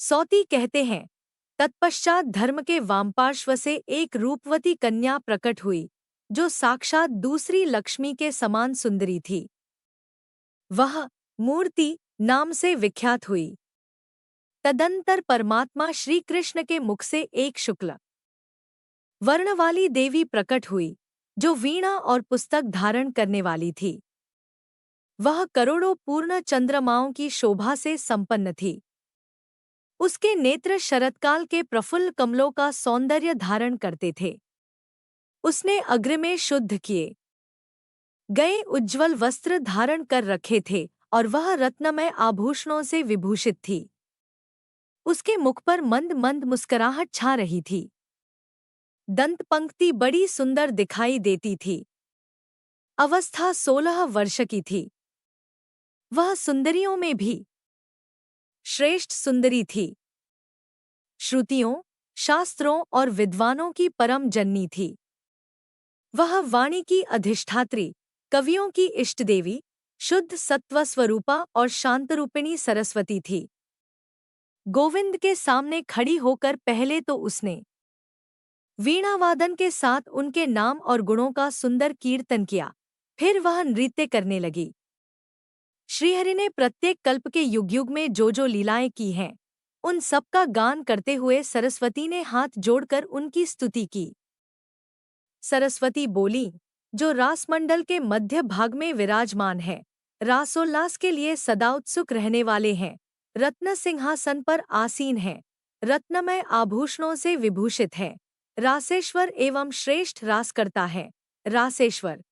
सौती कहते हैं, तत्पश्चात धर्म के वामपार्श्व से एक रूपवती कन्या प्रकट हुई, जो साक्षात दूसरी लक्ष्मी के समान सुंदरी थी। वह मूर्ति नाम से विख्यात हुई। तदंतर परमात्मा श्री कृष्ण के मुख से एक शुक्ल वर्ण वाली देवी प्रकट हुई, जो वीणा और पुस्तक धारण करने वाली थी। वह करोड़ों पूर्ण चंद्रमाओं की शोभा से संपन्न थी। उसके नेत्र शरतकाल के प्रफुल्ल कमलों का सौंदर्य धारण करते थे। उसने अग्र में शुद्ध किए गए उज्ज्वल वस्त्र धारण कर रखे थे और वह रत्नमय आभूषणों से विभूषित थी। उसके मुख पर मंद मंद मुस्कुराहट छा रही थी। दंत पंक्ति बड़ी सुंदर दिखाई देती थी। अवस्था 16 वर्ष की थी। वह सुंदरियों में भी श्रेष्ठ सुंदरी थी। श्रुतियों, शास्त्रों और विद्वानों की परम जननी थी। वह वाणी की अधिष्ठात्री, कवियों की इष्ट देवी, शुद्ध सत्व स्वरूपा और शांतरूपिणी सरस्वती थी। गोविंद के सामने खड़ी होकर पहले तो उसने वीणावादन के साथ उनके नाम और गुणों का सुंदर कीर्तन किया, फिर वह नृत्य करने लगी। श्रीहरि ने प्रत्येक कल्प के युग युग में जो जो लीलाएं की हैं, उन सब का गान करते हुए सरस्वती ने हाथ जोड़कर उनकी स्तुति की। सरस्वती बोली, जो रासमंडल के मध्य भाग में विराजमान है, रासोल्लास के लिए सदा उत्सुक रहने वाले हैं, रत्न सिंहासन पर आसीन है, रत्नमय आभूषणों से विभूषित है, रासेश्वर एवं श्रेष्ठ रास करता है, रासेश्वर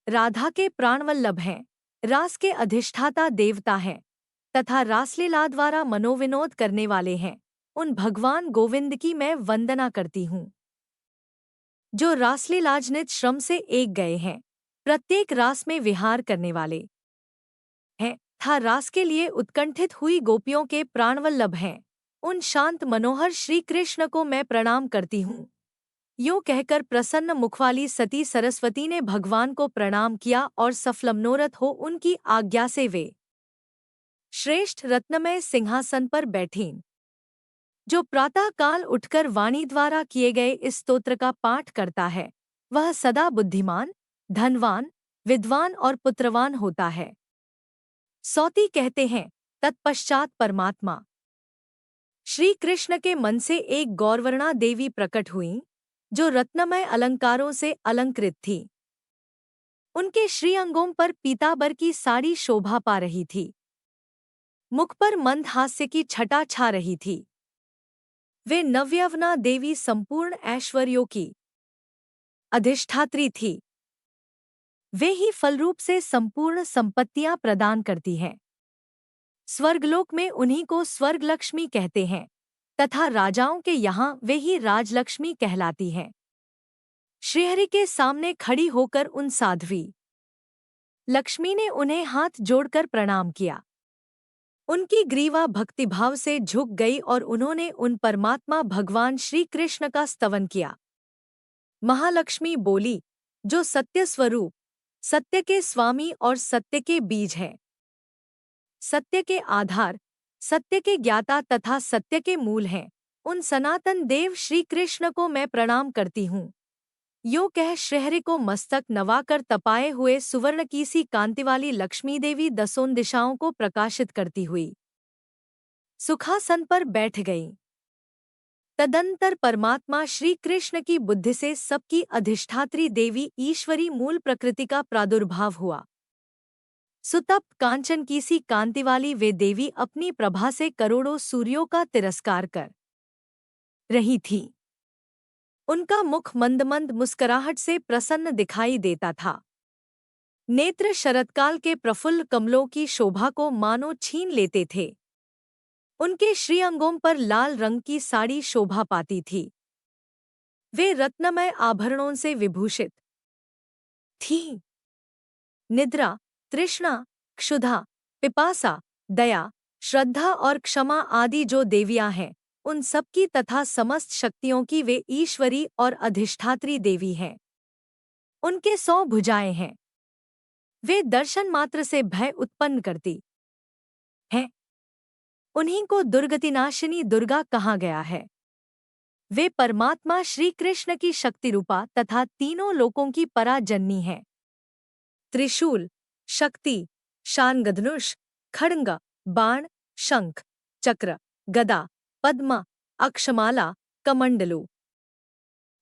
राधा के प्राणवल्लभ हैं, रास के अधिष्ठाता देवता हैं तथा रासलीला द्वारा मनोविनोद करने वाले हैं, उन भगवान गोविंद की मैं वंदना करती हूँ, जो रासलीलाजनित श्रम से एक गए हैं, प्रत्येक रास में विहार करने वाले हैं था रास के लिए उत्कंठित हुई गोपियों के प्राणवल्लभ हैं, उन शांत मनोहर श्री कृष्ण को मैं प्रणाम करती हूँ। यूं कहकर प्रसन्न मुखवाली सती सरस्वती ने भगवान को प्रणाम किया और सफलमनोरथ हो उनकी आज्ञा से वे श्रेष्ठ रत्नमय सिंहासन पर बैठीं। जो प्रातः काल उठकर वाणी द्वारा किए गए इस स्तोत्र का पाठ करता है, वह सदा बुद्धिमान, धनवान, विद्वान और पुत्रवान होता है। सौती कहते हैं, तत्पश्चात परमात्मा श्री कृष्ण के मन से एक गौरवर्णा देवी प्रकट हुईं, जो रत्नमय अलंकारों से अलंकृत थी। उनके श्रीअंगों पर पीतांबर की साड़ी शोभा पा रही थी। मुख पर मंद हास्य की छटा छा रही थी। वे नवयवना देवी संपूर्ण ऐश्वर्यों की अधिष्ठात्री थी। वे ही फलरूप से संपूर्ण संपत्तियां प्रदान करती हैं। स्वर्गलोक में उन्हीं को स्वर्गलक्ष्मी कहते हैं तथा राजाओं के यहाँ वे ही राजलक्ष्मी कहलाती हैं। श्रीहरि के सामने खड़ी होकर उन साध्वी लक्ष्मी ने उन्हें हाथ जोड़कर प्रणाम किया। उनकी ग्रीवा भक्तिभाव से झुक गई और उन्होंने उन परमात्मा भगवान श्री कृष्ण का स्तवन किया। महालक्ष्मी बोली, जो सत्य स्वरूप, सत्य के स्वामी और सत्य के बीज हैं, सत्य के आधार, सत्य के ज्ञाता तथा सत्य के मूल हैं, उन सनातन देव श्री कृष्ण को मैं प्रणाम करती हूँ। यो कह श्रीहरि को मस्तक नवाकर तपाए हुए सुवर्ण की सी कांतिवाली लक्ष्मी देवी दसों दिशाओं को प्रकाशित करती हुई सुखासन पर बैठ गई। तदंतर परमात्मा श्री कृष्ण की बुद्धि से सबकी अधिष्ठात्री देवी ईश्वरी मूल प्रकृति का प्रादुर्भाव हुआ। सुतप्त कांचन की सी कांतिवाली वे देवी अपनी प्रभा से करोड़ों सूर्यों का तिरस्कार कर रही थी। उनका मुख मंद मंद मुस्कुराहट से प्रसन्न दिखाई देता था। नेत्र शरतकाल के प्रफुल्ल कमलों की शोभा को मानो छीन लेते थे। उनके श्रीअंगों पर लाल रंग की साड़ी शोभा पाती थी। वे रत्नमय आभरणों से विभूषित थीं। निद्रा, तृष्णा, क्षुधा, पिपासा, दया, श्रद्धा और क्षमा आदि जो देवियां हैं, उन सबकी तथा समस्त शक्तियों की वे ईश्वरी और अधिष्ठात्री देवी हैं। उनके 100 भुजाएं हैं। वे दर्शन मात्र से भय उत्पन्न करती हैं। उन्हीं को दुर्गतिनाशिनी दुर्गा कहा गया है। वे परमात्मा श्री कृष्ण की शक्ति रूपा तथा तीनों लोकों की पराजननी है। त्रिशूल, शक्ति, शानगधनुष, खड्ग, बाण, शंख, चक्र, गदा, पद्म, अक्षमाला, कमंडलू,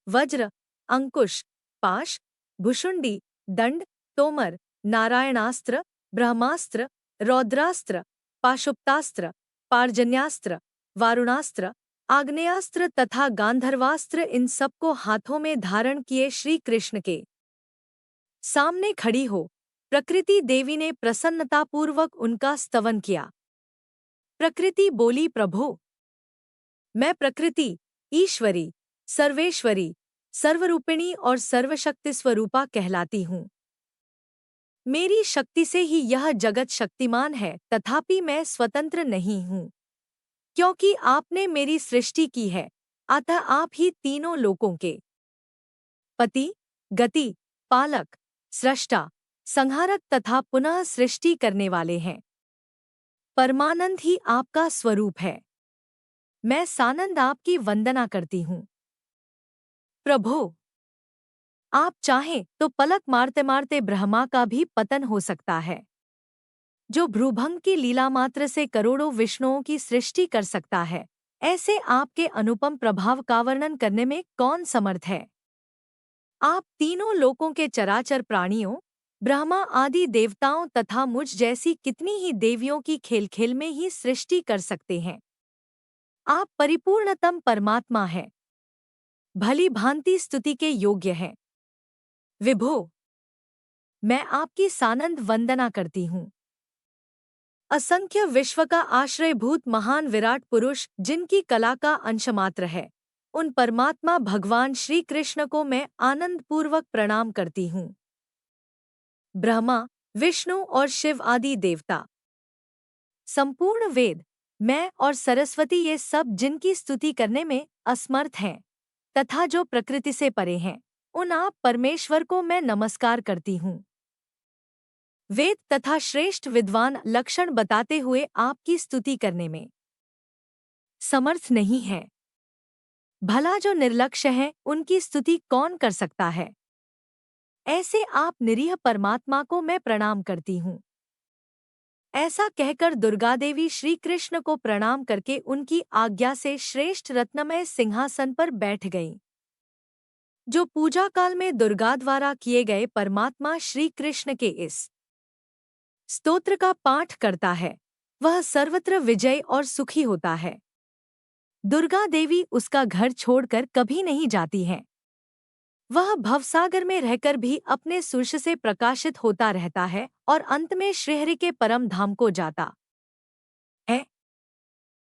वज्र, अंकुश, पाश, भुशुंडी, दंड, तोमर, नारायणास्त्र, ब्रह्मास्त्र, रौद्रास्त्र, पाशुपतास्त्र, पार्जन्यास्त्र, वारुणास्त्र, आग्नेयास्त्र तथा गांधर्वास्त्र, इन सबको हाथों में धारण किए श्री कृष्ण के सामने खड़ी हो प्रकृति देवी ने प्रसन्नतापूर्वक उनका स्तवन किया। प्रकृति बोली, प्रभो, मैं प्रकृति, ईश्वरी, सर्वेश्वरी, सर्वरूपिणी और सर्वशक्ति स्वरूपा कहलाती हूँ। मेरी शक्ति से ही यह जगत शक्तिमान है, तथापि मैं स्वतंत्र नहीं हूँ। क्योंकि आपने मेरी सृष्टि की है, अतः आप ही तीनों लोकों के पति, गति, पालक, सृष्टा, संहारक तथा पुनः सृष्टि करने वाले हैं। परमानंद ही आपका स्वरूप है। मैं सानंद आपकी वंदना करती हूँ। प्रभो, आप चाहें तो पलक मारते मारते ब्रह्मा का भी पतन हो सकता है। जो भ्रूभंग की लीला मात्र से करोड़ों विष्णुओं की सृष्टि कर सकता है, ऐसे आपके अनुपम प्रभाव का वर्णन करने में कौन समर्थ है। आप तीनों लोकों के चराचर प्राणियों, ब्रह्मा आदि देवताओं तथा मुझ जैसी कितनी ही देवियों की खेल खेल में ही सृष्टि कर सकते हैं। आप परिपूर्णतम परमात्मा हैं, भली भांति स्तुति के योग्य हैं। विभो, मैं आपकी सानंद वंदना करती हूँ। असंख्य विश्व का आश्रयभूत महान विराट पुरुष जिनकी कला का अंशमात्र है, उन परमात्मा भगवान श्री कृष्ण को मैं आनंदपूर्वक प्रणाम करती हूँ। ब्रह्मा, विष्णु और शिव आदि देवता, संपूर्ण वेद, मैं और सरस्वती, ये सब जिनकी स्तुति करने में असमर्थ हैं तथा जो प्रकृति से परे हैं, उन आप परमेश्वर को मैं नमस्कार करती हूँ। वेद तथा श्रेष्ठ विद्वान लक्षण बताते हुए आपकी स्तुति करने में समर्थ नहीं है। भला जो निर्लक्ष्य है, उनकी स्तुति कौन कर सकता है। ऐसे आप निरीह परमात्मा को मैं प्रणाम करती हूँ। ऐसा कहकर दुर्गादेवी श्री कृष्ण को प्रणाम करके उनकी आज्ञा से श्रेष्ठ रत्नमय सिंहासन पर बैठ गईं। जो पूजा काल में दुर्गा द्वारा किए गए परमात्मा श्री कृष्ण के इस स्तोत्र का पाठ करता है, वह सर्वत्र विजय और सुखी होता है। दुर्गा देवी उसका घर छोड़कर कभी नहीं जाती हैं। वह भवसागर में रहकर भी अपने सूर्य से प्रकाशित होता रहता है और अंत में श्रीहरि के परम धाम को जाता